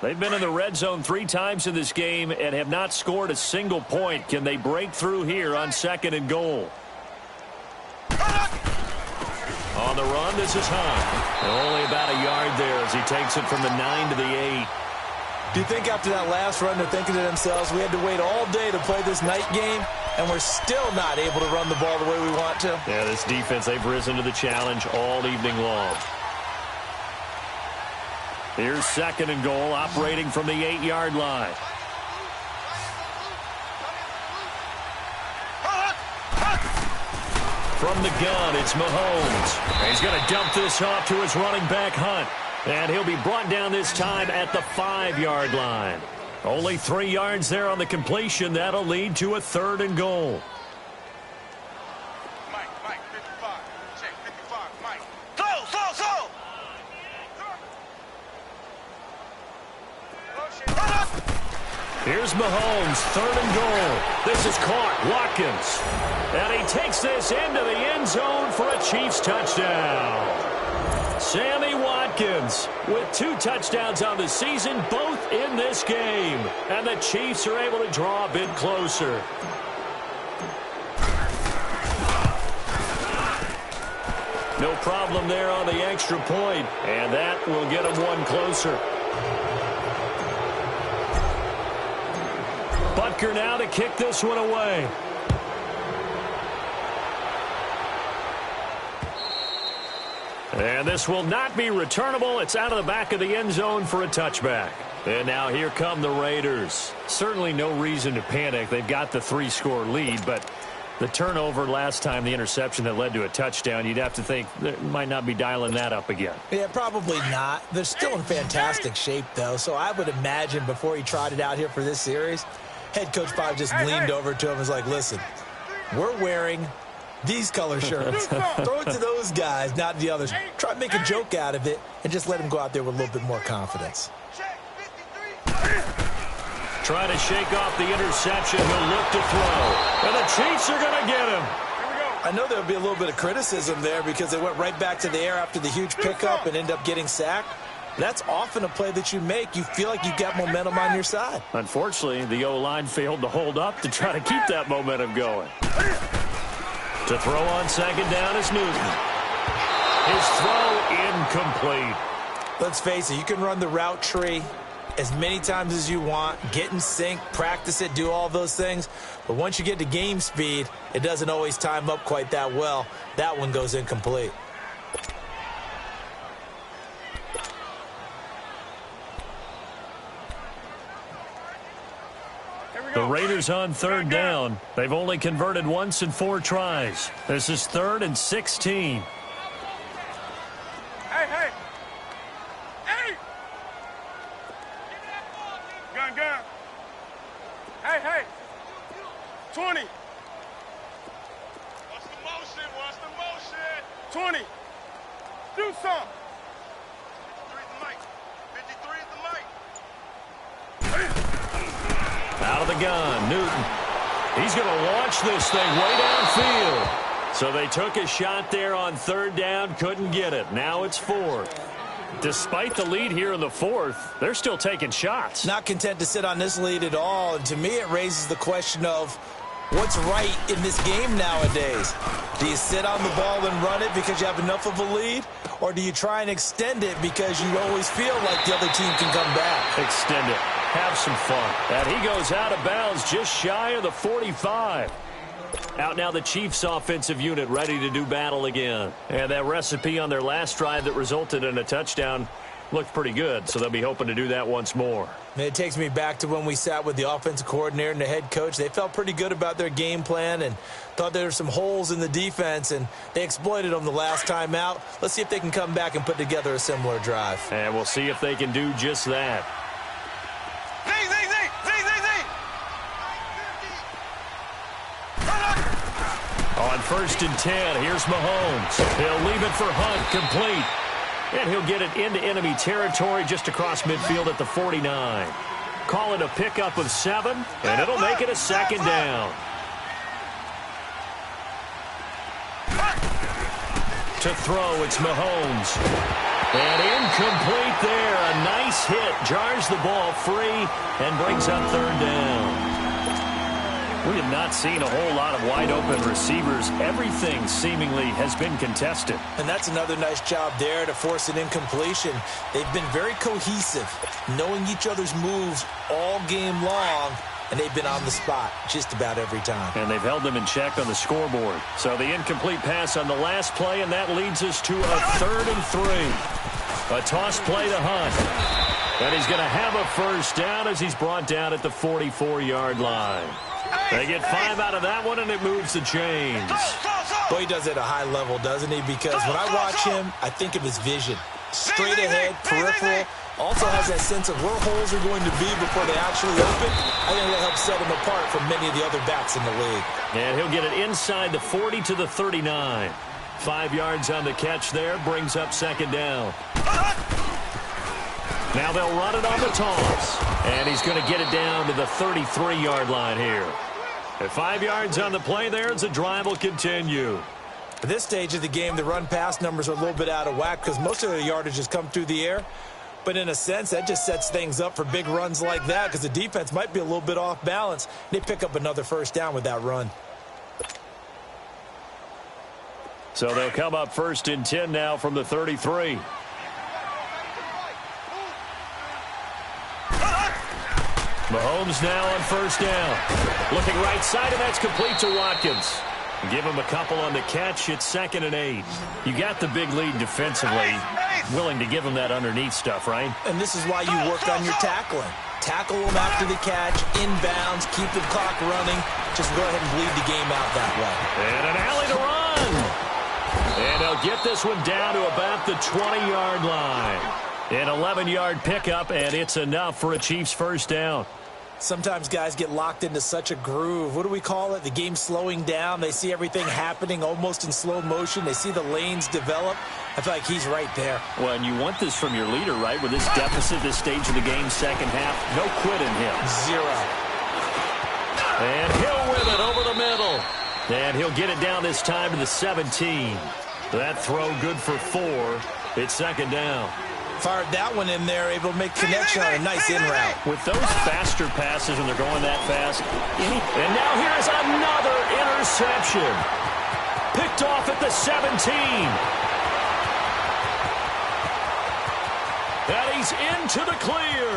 They've been in the red zone 3 times in this game and have not scored a single point. Can they break through here on 2nd and goal? On the run, this is Hunt. And only about a yard there as he takes it from the 9 to the 8. Do you think after that last run they're thinking to themselves, we had to wait all day to play this night game, and we're still not able to run the ball the way we want to? Yeah, this defense, they've risen to the challenge all evening long. Here's 2nd and goal, operating from the 8-yard line. From the gun, it's Mahomes. He's going to dump this off to his running back, Hunt. And he'll be brought down this time at the 5-yard line. Only 3 yards there on the completion. That'll lead to a 3rd and goal. Mike, 55. Check, 55, Mike. Slow. Here's Mahomes, 3rd and goal. This is caught, Watkins. And he takes this into the end zone for a Chiefs touchdown. Sammy Watkins with 2 touchdowns on the season, both in this game. And the Chiefs are able to draw a bit closer. No problem there on the extra point, and that will get them 1 closer. Butker now to kick this one away. And this will not be returnable. It's out of the back of the end zone for a touchback. And now here come the Raiders. Certainly no reason to panic. They've got the 3-score lead, but the turnover last time, the interception that led to a touchdown, you'd have to think they might not be dialing that up again. Yeah, probably not. They're still in fantastic shape, though, so I would imagine before he trotted out here for this series, head coach probably just leaned over to him and was like, listen, we're wearing these color shirts. Throw it to those guys, not the others. Try to make a joke out of it and just let him go out there with a little bit more confidence. Trying to shake off the interception. He'll look to throw. And the Chiefs are going to get him. I know there'll be a little bit of criticism there because they went right back to the air after the huge pickup and end up getting sacked. That's often a play that you make. You feel like you've got momentum on your side. Unfortunately, the O-line failed to hold up to try to keep that momentum going. To throw on second down is Newton. His throw incomplete. Let's face it, you can run the route tree as many times as you want, get in sync, practice it, do all those things. But once you get to game speed, it doesn't always time up quite that well. That one goes incomplete. The Raiders on third down. They've only converted once in 4 tries. This is 3rd and 16. Hey! Gun. Hey! 20. What's the motion? 20. Do something. 53 is the mic. Out of the gun, Newton. He's going to launch this thing way downfield. So they took a shot there on 3rd down, couldn't get it. Now it's 4th. Despite the lead here in the 4th, they're still taking shots. Not content to sit on this lead at all. And to me, it raises the question of what's right in this game nowadays. Do you sit on the ball and run it because you have enough of a lead? Or do you try and extend it because you always feel like the other team can come back? Extend it. Have some fun. And he goes out of bounds just shy of the 45. Out now the Chiefs offensive unit ready to do battle again. And that recipe on their last drive that resulted in a touchdown looked pretty good, so they'll be hoping to do that once more. And it takes me back to when we sat with the offensive coordinator and the head coach. They felt pretty good about their game plan and thought there were some holes in the defense, and they exploited them the last time out. Let's see if they can come back and put together a similar drive. And we'll see if they can do just that. On 1st and 10, here's Mahomes. He'll leave it for Hunt, complete. And he'll get it into enemy territory just across midfield at the 49. Call it a pickup of 7, and it'll make it a 2nd down. To throw, it's Mahomes. And incomplete there. A nice hit. Jars the ball free and brings up 3rd down. We have not seen a whole lot of wide-open receivers. Everything seemingly has been contested. And that's another nice job there to force an incompletion. They've been very cohesive, knowing each other's moves all game long, and they've been on the spot just about every time. And they've held them in check on the scoreboard. So the incomplete pass on the last play, and that leads us to a 3rd and 3. A toss play to Hunt. And he's going to have a 1st down as he's brought down at the 44-yard line. They get 5 out of that one, and it moves the chains. Boy, he does it at a high level, doesn't he? Because when I watch him, I think of his vision. Straight ahead, peripheral. Also has that sense of where holes are going to be before they actually open. I think that helps set him apart from many of the other backs in the league. And he'll get it inside the 40 to the 39. 5 yards on the catch there, brings up 2nd down. Now they'll run it on the toss. And he's going to get it down to the 33-yard line here. At 5 yards on the play there, as the drive will continue. At this stage of the game, the run-pass numbers are a little bit out of whack because most of the yardage has come through the air. But in a sense, that just sets things up for big runs like that because the defense might be a little bit off balance. They pick up another 1st down with that run. So they'll come up 1st and 10 now from the 33. Mahomes now on 1st down. Looking right side, and that's complete to Watkins. Give him a couple on the catch. It's 2nd and 8. You got the big lead defensively. Willing to give him that underneath stuff, right? And this is why you work on your tackling. Tackle them after the catch, inbounds, keep the clock running. Just go ahead and bleed the game out that way. And an alley to run. And they'll get this one down to about the 20-yard line. An 11-yard pickup, and it's enough for a Chiefs first down. Sometimes guys get locked into such a groove. What do we call it? The game slowing down. They see everything happening almost in slow motion. They see the lanes develop. I feel like he's right there. Well, and you want this from your leader, right? With this deficit, this stage of the game, second half, no quit in him. 0. And Hill with it over the middle. And he'll get it down this time to the 17. That throw good for 4. It's 2nd down. Fired that one in there, able to make connection on a nice in route. With those faster passes when they're going that fast. And now here's another interception. Picked off at the 17. And he's into the clear.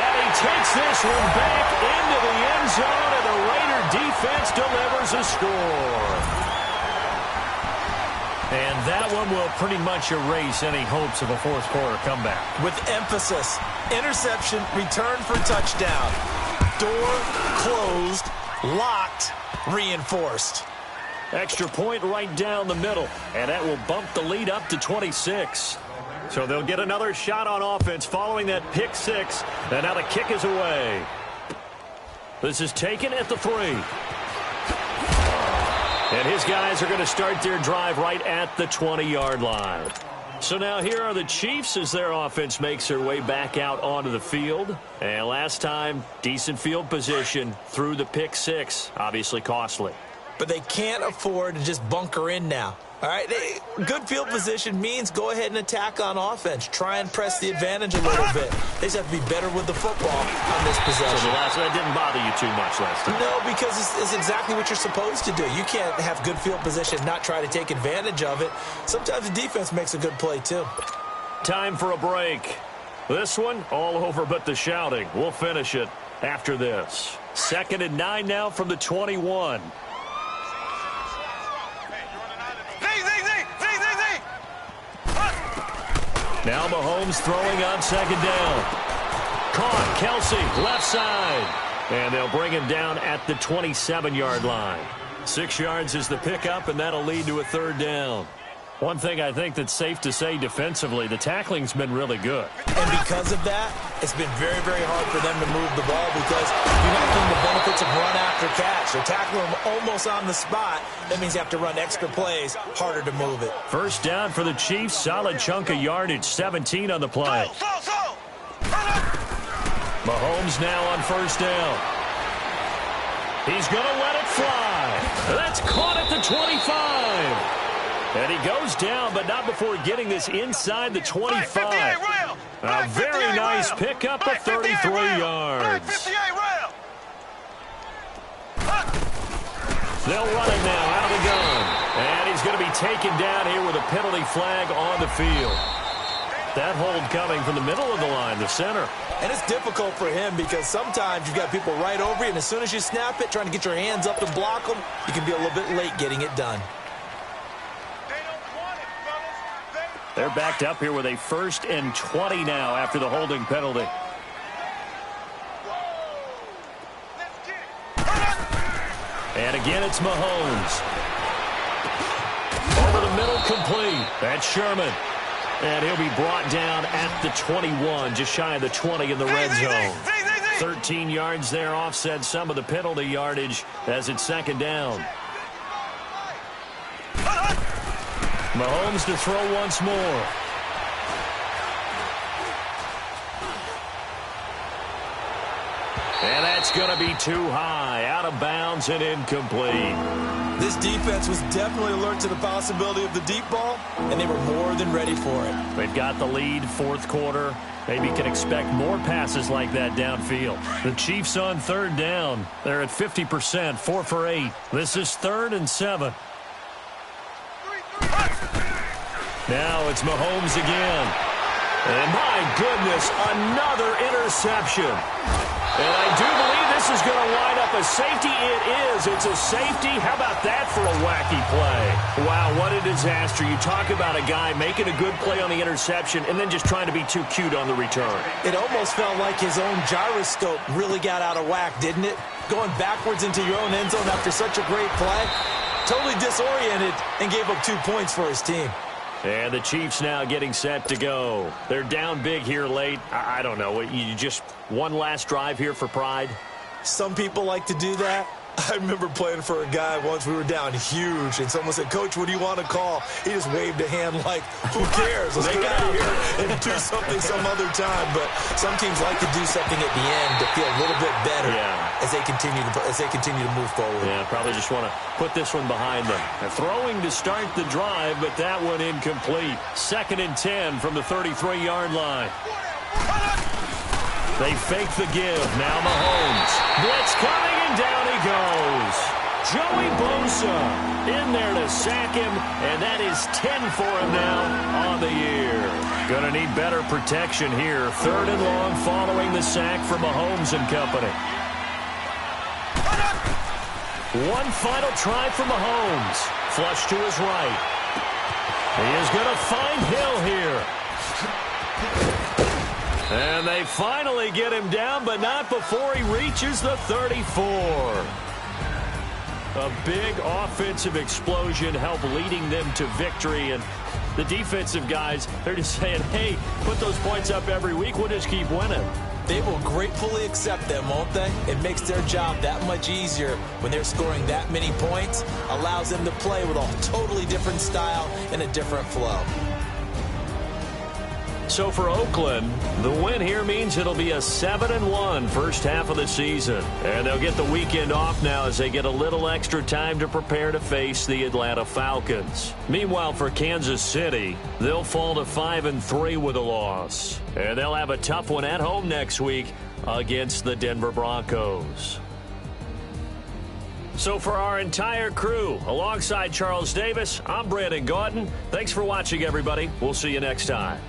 And he takes this one back into the end zone, and the Raider defense delivers a score. And that one will pretty much erase any hopes of a fourth quarter comeback. With emphasis, interception, return for touchdown. Door closed, locked, reinforced. Extra point right down the middle, and that will bump the lead up to 26. So they'll get another shot on offense following that pick 6, and now the kick is away. This is taken at the 3. And his guys are going to start their drive right at the 20-yard line. So now here are the Chiefs as their offense makes their way back out onto the field. And last time, decent field position through the pick 6, obviously costly. But they can't afford to just bunker in now. All right, good field position means go ahead and attack on offense. Try and press the advantage a little bit. They just have to be better with the football on this possession. So the last one didn't bother you too much last time? No, because it's exactly what you're supposed to do. You can't have good field position, not try to take advantage of it. Sometimes the defense makes a good play, too. Time for a break. This one, all over but the shouting. We'll finish it after this. 2nd and 9 now from the 21. Now Mahomes throwing on 2nd down. Caught, Kelsey, left side. And they'll bring him down at the 27-yard line. 6 yards is the pickup, and that'll lead to a 3rd down. One thing I think that's safe to say defensively, the tackling's been really good. And because of that, it's been very, very hard for them to move the ball because you're not getting the benefits of run after catch. They're tackling them almost on the spot. That means you have to run extra plays, harder to move it. First down for the Chiefs, solid chunk of yardage, 17 on the play. Mahomes now on 1st down. He's going to let it fly. That's caught at the 25. And he goes down, but not before getting this inside the 25. A very nice pickup of 33 yards. They'll run it now out of the gun. And he's going to be taken down here with a penalty flag on the field. That hold coming from the middle of the line, the center. And it's difficult for him because sometimes you've got people right over you, and as soon as you snap it, trying to get your hands up to block them, you can be a little bit late getting it done. They're backed up here with a 1st and 20 now after the holding penalty. And again, it's Mahomes. Over the middle, complete. That's Sherman. And he'll be brought down at the 21, just shy of the 20 in the red zone. 13 yards there, offset some of the penalty yardage as it's 2nd down. Mahomes to throw once more. And that's going to be too high, out of bounds and incomplete. This defense was definitely alert to the possibility of the deep ball, and they were more than ready for it. They've got the lead, 4th quarter. Maybe can expect more passes like that downfield. The Chiefs on 3rd down. They're at 50%, 4 for 8. This is 3rd and 7. Now it's Mahomes again. And my goodness, another interception. And I do believe this is going to wind up a safety. It is. It's a safety. How about that for a wacky play? Wow, what a disaster. You talk about a guy making a good play on the interception and then just trying to be too cute on the return. It almost felt like his own gyroscope really got out of whack, didn't it? Going backwards into your own end zone after such a great play. Totally disoriented and gave up 2 points for his team. And the Chiefs now getting set to go. They're down big here late. I don't know. You just one last drive here for pride? Some people like to do that. I remember playing for a guy once. We were down huge, and someone said, "Coach, what do you want to call?" He just waved a hand like, who cares? Let's get out of here and do something some other time. But some teams like to do something at the end to feel a little bit better as they continue to move forward. Yeah, probably just want to put this one behind them. They're throwing to start the drive, but that one incomplete. 2nd and 10 from the 33-yard line. They fake the give. Now Mahomes. Blitz coming, and down he goes. Joey Bosa in there to sack him, and that is 10 for him now on the year. Going to need better protection here. 3rd and long following the sack for Mahomes and company. One final try for Mahomes. Flush to his right. He is going to find Hill here. And they finally get him down, but not before he reaches the 34. A big offensive explosion helped leading them to victory. And the defensive guys, they're just saying, hey, put those points up every week. We'll just keep winning. They will gratefully accept them, won't they? It makes their job that much easier when they're scoring that many points. Allows them to play with a totally different style and a different flow. So for Oakland, the win here means it'll be a 7-1 first half of the season. And they'll get the weekend off now as they get a little extra time to prepare to face the Atlanta Falcons. Meanwhile, for Kansas City, they'll fall to 5-3 with a loss. And they'll have a tough one at home next week against the Denver Broncos. So for our entire crew, alongside Charles Davis, I'm Brandon Gaudin. Thanks for watching, everybody. We'll see you next time.